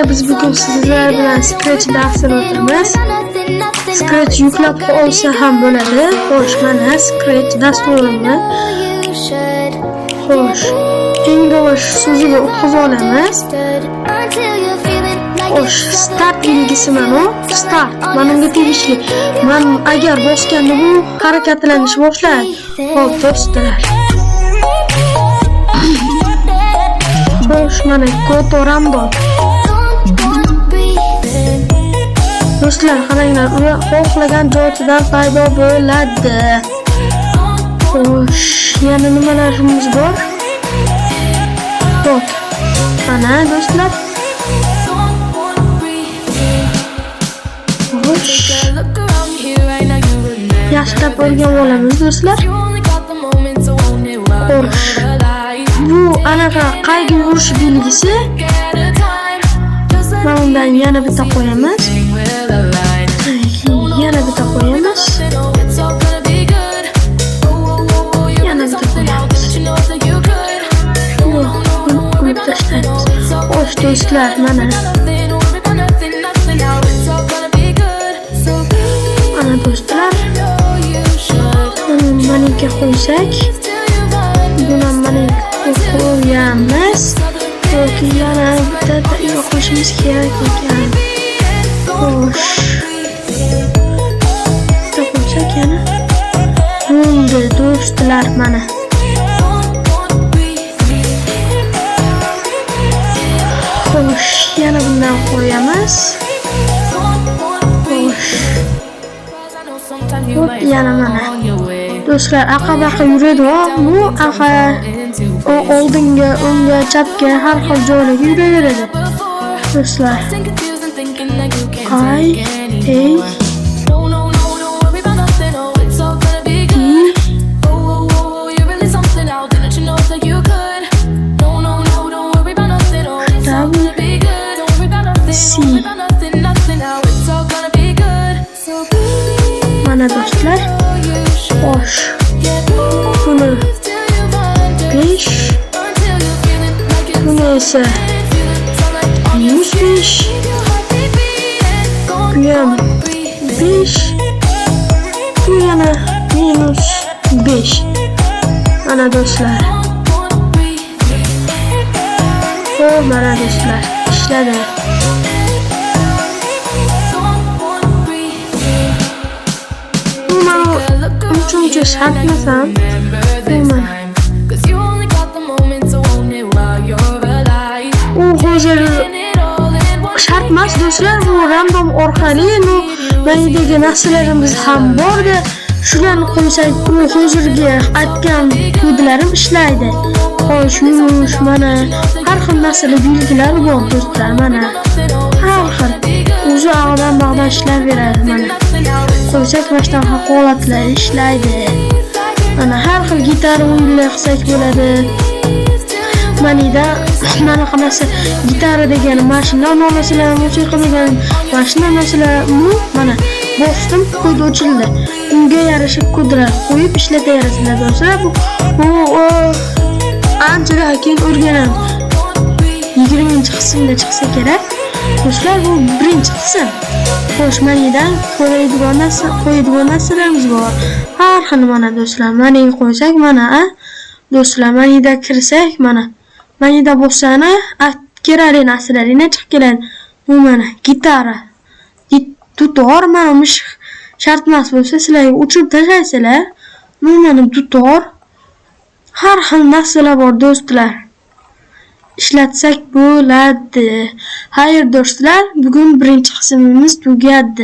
Biz bugün sizler bilan Scratch darsini o'tamiz. Scratch yuklab olsa ham bo'ladi. Xo'sh, mana Scratch dasturini. Xo'sh, English so'zini o'tkazib olamiz. Xo'sh, start belgisi mana. Start menga tegishli. Men agar bosganda bu harakatlanish boshlaydi. Xo'p, do'stlar. Xo'sh, mana kod random. Do'stlar, qaranglar, u xohlagan joyidan paydo bo'ladi. Xo'sh, yana nimalarimiz bor? Xo'p, mana do'stlar. Xo'sh, yaxshilab o'rganib olamiz do'stlar. Xo'sh, bu anaqa qayg'u urish belgisi. Bundan yana bitta qo'yamiz. Yana bitta qo'yamiz. Yana bitta qo'yamiz. Qo'yib tashlaymiz. Xo'sh do'stlar, mana. Mana do'stlar. Maniga qo'ysak, buni maniga qo'yamiz. Yoki yana bitta qo'shimiz kerak ekan. Xo'sh. Qo'ysak yana. Bunda do'stlar mana. Xo'sh, yana bundan qo'yamiz. Xo'sh. Yana mana. Do'stlar, aqabaqa yuradi, bu aqa oldinga, o'ngga, chapga har xil joylarga yuraveradi. Do'stlar. Ay, ey. Mana do'stlar. Xo'sh. Buni 5. Buni esa -5. Bu ham 5. Bu yana -5. Mana do'stlar. Xo'p, mana do'stlar. İşledi. Uchinchi shartmasam, u hozir shart emas do'stlar, bu random orqali mayidagi narsalarimiz ham bor-da, shularni qo'ysak, u hozirgi aytgan kodlarim ishlaydi. Xo'sh, yumush, mana har xil narsalar belgilar bor do'stlar, mana har xil o'zi og'dan ishlayveradi mana. Qo'ysak boshdan holatlar ishlaydi. Mana har xil gitara o'yinlar qilsak bo'ladi. Manida mana qanaqasi gitara degan mashina nomasalar, musiqa degan mashina nomasalar, mana bosdim, kod ochildi. Unga yarasha kodlar qo'yib ishlataverasizlar do'stlar. Bu anchadan keyin o'rganamiz. 20-qismda chiqsa kerak. Do'stlar, bu birinchi qism. Xo'sh, manidan qo'yadigan narsalarimiz bor. Har xil mana do'stlar, maniga qo'ysak mana, do'stlar, manida kirsak mana. Manida bo'lsani, kerakli narsalar yana chiqib keladi. Bu mana gitara. Dutor mana shart emas bo'lsa, sizlarga o'chirib tashlaysizlar. Bu mana dutor. Har xil narsalar bor do'stlar. Ishlatsak bo'ladi. Xayr do'stlar, bugun birinchi qismimiz tugadi.